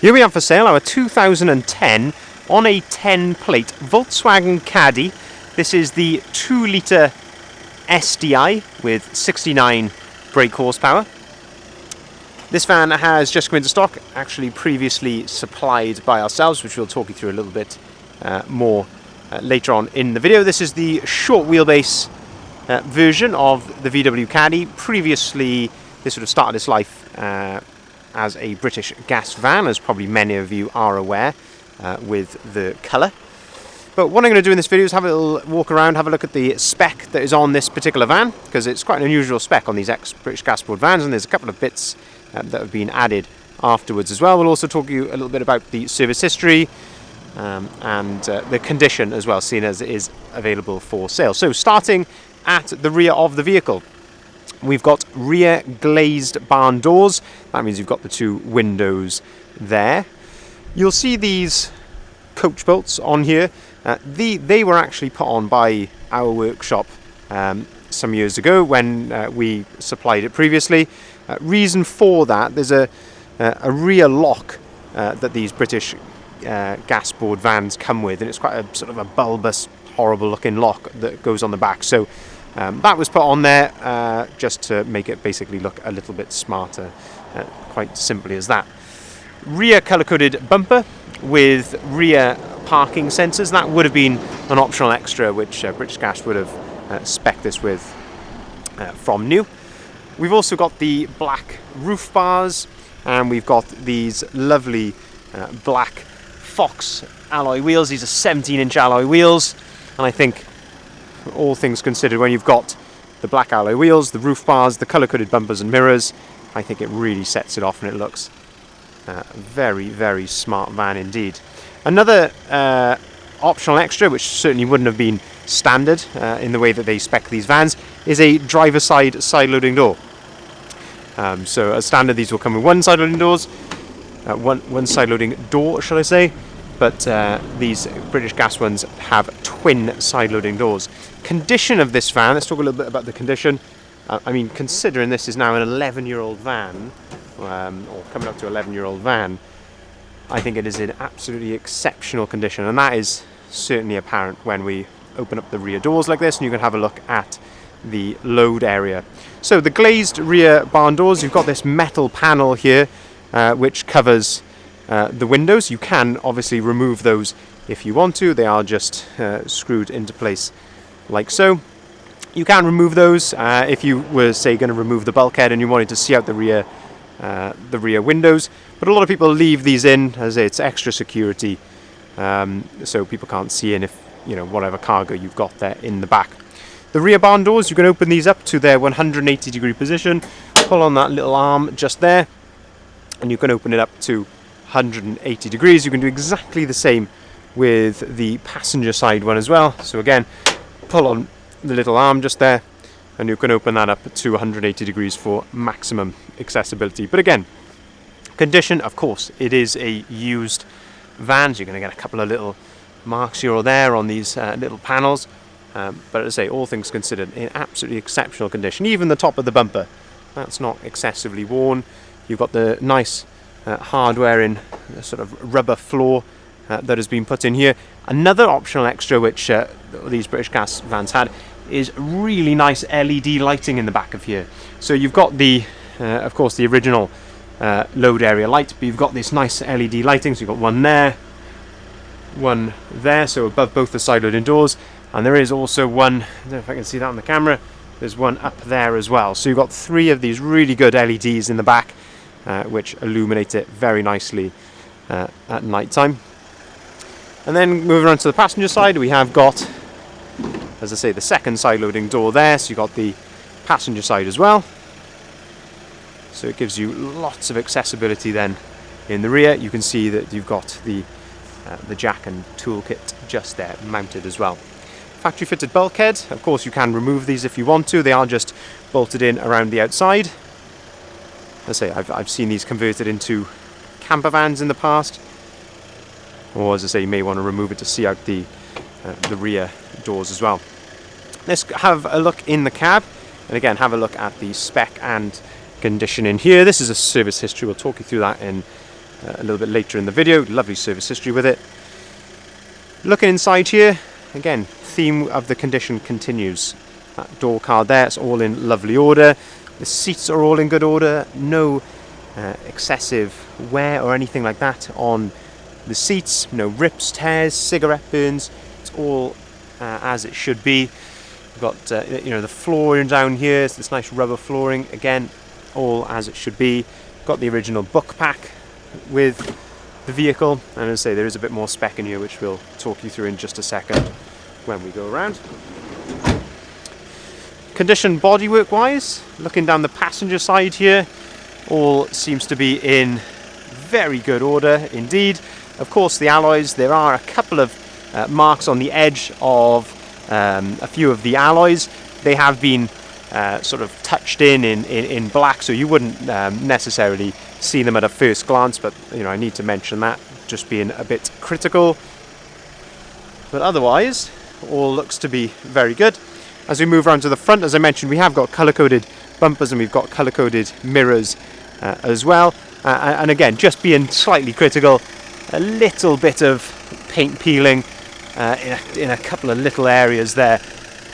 Here we have for sale our 2010 on a 10 plate Volkswagen Caddy. This is the 2 litre SDI with 69 brake horsepower. This van has just come into stock, actually previously supplied by ourselves, which we'll talk you through a little bit more later on in the video. This is the short wheelbase version of the VW Caddy. Previously, this would have started its life as a British gas van, as probably many of you are aware, with the colour. But what I'm going to do in this video is have a little walk around, have a look at the spec that is on this particular van, because it's quite an unusual spec on these ex-British gas board vans, and there's a couple of bits that have been added afterwards as well. We'll also talk to you a little bit about the service history and the condition as well, seeing as it is available for sale. So starting at the rear of the vehicle, we've got rear glazed barn doors. That means you've got the 2 windows there. You'll see these coach bolts on here. They were actually put on by our workshop some years ago when we supplied it previously. Reason for that, there's a rear lock that these British gas board vans come with, and it's quite a sort of a bulbous, horrible looking lock that goes on the back. So that was put on there just to make it basically look a little bit smarter, quite simply as that. Rear colour-coded bumper with rear parking sensors. That would have been an optional extra which British Gas would have spec'd this with from new. We've also got the black roof bars, and we've got these lovely black Fox alloy wheels. These are 17-inch alloy wheels, and I think, all things considered, when you've got the black alloy wheels, the roof bars, the colour-coded bumpers and mirrors, I think it really sets it off, and it looks very, very smart van indeed. Another optional extra, which certainly wouldn't have been standard in the way that they spec these vans, is a driver's side loading door. So as standard, these will come with one side loading doors, one side loading door, shall I say, but these British Gas ones have twin side loading doors. Condition of this van, let's talk a little bit about the condition. I mean, considering this is now an 11-year-old van, or coming up to 11-year-old van, I think it is in absolutely exceptional condition, and that is certainly apparent when we open up the rear doors like this, and you can have a look at the load area. So the glazed rear barn doors, you've got this metal panel here which covers the windows. You can obviously remove those if you want to. They are just screwed into place like so. You can remove those if you were, say, going to remove the bulkhead and you wanted to see out the rear windows. But a lot of people leave these in, as it's extra security, so people can't see in if, you know, whatever cargo you've got there in the back. The rear barn doors, you can open these up to their 180-degree position, pull on that little arm just there, and you can open it up to 180 degrees. You can do exactly the same with the passenger side one as well. So again, pull on the little arm just there, and you can open that up to 180 degrees for maximum accessibility. But again, condition, of course, it is a used van, so you're going to get a couple of little marks here or there on these little panels. But as I say, all things considered, in absolutely exceptional condition. Even the top of the bumper, that's not excessively worn. You've got the nice hardware in sort of rubber floor that has been put in here. Another optional extra which these British Gas vans had is really nice LED lighting in the back of here. So you've got the, of course, the original load area light, but you've got this nice LED lighting. So you've got one there, so above both the side loading doors. And there is also one, I don't know if I can see that on the camera, there's one up there as well. So you've got 3 of these really good LEDs in the back, which illuminate it very nicely at night time. And then moving on to the passenger side, we have got, as I say, the second side loading door there. So you've got the passenger side as well. So it gives you lots of accessibility then in the rear. You can see that you've got the jack and toolkit just there mounted as well. Factory fitted bulkhead, of course you can remove these if you want to. They are just bolted in around the outside. As I say, I've seen these converted into camper vans in the past, or as I say, you may want to remove it to see out the rear doors as well. Let's have a look in the cab, and again have a look at the spec and condition in here. This is a service history, we'll talk you through that in a little bit later in the video. Lovely service history with it. Looking inside here, again, theme of the condition continues. That door card there, it's all in lovely order. The seats are all in good order. No excessive wear or anything like that on the seats. No rips, tears, cigarette burns. It's all as it should be. We've got the flooring down here. It's this nice rubber flooring. Again, all as it should be. Got the original book pack with the vehicle, and as I say, there is a bit more spec in here which we'll talk you through in just a second when we go around. Condition bodywork wise, looking down the passenger side here, all seems to be in very good order indeed. Of course, the alloys, there are a couple of marks on the edge of a few of the alloys. They have been sort of touched in black, so you wouldn't necessarily see them at a first glance, but I need to mention that, just being a bit critical. But otherwise, all looks to be very good. As we move around to the front, as I mentioned, we have got colour-coded bumpers and we've got colour-coded mirrors as well. And again, just being slightly critical, a little bit of paint peeling in a couple of little areas there,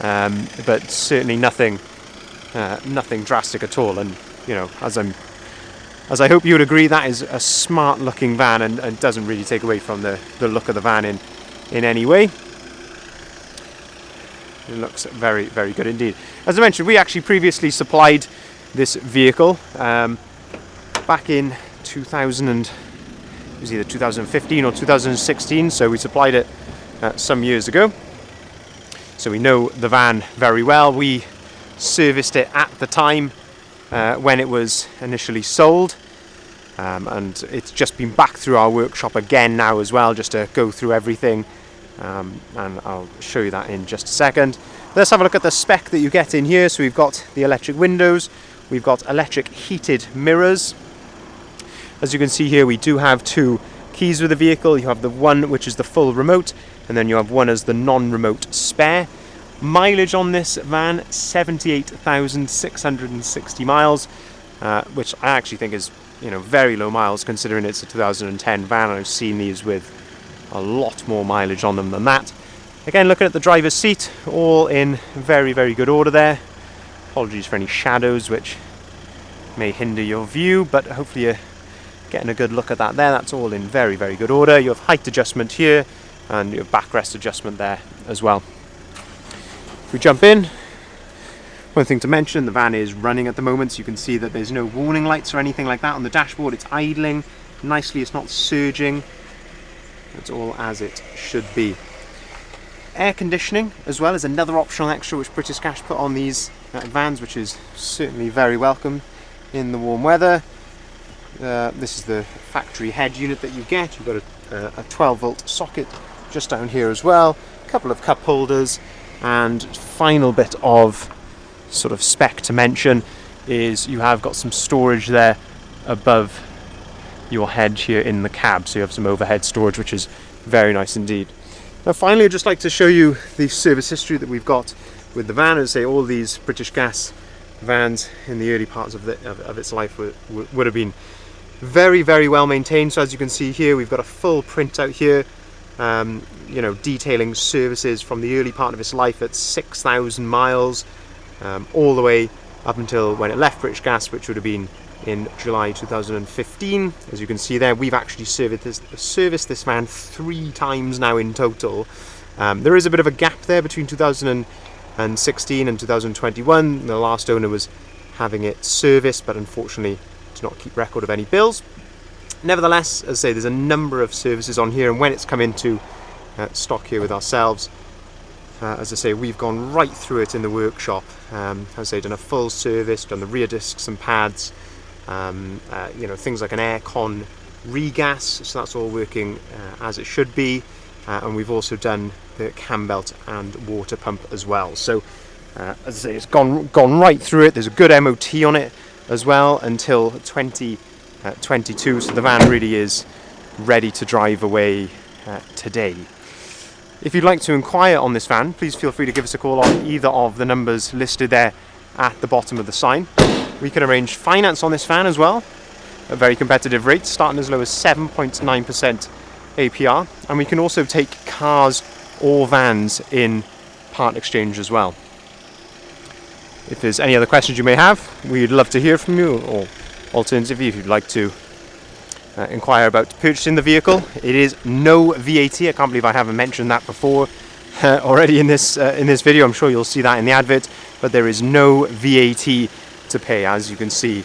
but certainly nothing drastic at all. And as I hope you would agree, that is a smart-looking van and doesn't really take away from the look of the van in any way. It looks very, very good indeed. As I mentioned, we actually previously supplied this vehicle back in 2015 or 2016, so we supplied it some years ago. So we know the van very well. We serviced it at the time when it was initially sold, and it's just been back through our workshop again now as well, just to go through everything. And I'll show you that in just a second. Let's have a look at the spec that you get in here. So we've got the electric windows, we've got electric heated mirrors. As you can see here, we do have two keys with the vehicle. You have the one which is the full remote, and then you have one as the non-remote spare. Mileage on this van, 78,660 miles, which I actually think is very low miles considering it's a 2010 van. I've seen these with a lot more mileage on them than that. Again, looking at the driver's seat, all in very, very good order there. Apologies for any shadows which may hinder your view, but hopefully you're getting a good look at that there. That's all in very, very good order. You have height adjustment here and your backrest adjustment there as well. If we jump in, one thing to mention, the van is running at the moment, so you can see that there's no warning lights or anything like that on the dashboard. It's idling nicely, it's not surging. It's all as it should be. Air conditioning as well is another optional extra which British Gas put on these vans, which is certainly very welcome in the warm weather. This is the factory head unit that you get. You've got a 12 volt socket just down here as well, a couple of cup holders, and final bit of sort of spec to mention is you have got some storage there above your head here in the cab, so you have some overhead storage, which is very nice indeed. Now finally, I'd just like to show you the service history that we've got with the van. As I say, all these British Gas vans in the early parts of its life would have been very, very well maintained. So as you can see here, we've got a full printout here, detailing services from the early part of its life at 6,000 miles, all the way up until when it left British Gas, which would have been in July 2015. As you can see there, we've actually serviced this van 3 times now in total. There is a bit of a gap there between 2016 and 2021. The last owner was having it serviced, but unfortunately did not keep record of any bills. Nevertheless, as I say, there's a number of services on here, and when it's come into stock here with ourselves, as I say, we've gone right through it in the workshop. As I say, done a full service, done the rear discs and pads, things like an aircon regas, so that's all working as it should be, and we've also done the cam belt and water pump as well. So as I say, it's gone right through it. There's a good MOT on it as well until 2022, so the van really is ready to drive away today. If you'd like to inquire on this van, please feel free to give us a call on either of the numbers listed there at the bottom of the sign. We can arrange finance on this van as well. at very competitive rates, starting as low as 7.9% APR, and we can also take cars or vans in part exchange as well. If there's any other questions you may have, we'd love to hear from you, or alternatively, if you'd like to inquire about purchasing the vehicle, it is no VAT. I can't believe I haven't mentioned that before already in this video. I'm sure you'll see that in the advert, but there is no VAT to pay, as you can see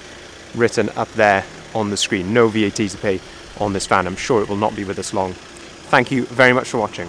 written up there on the screen. No VAT to pay on this van. I'm sure it will not be with us long. Thank you very much for watching.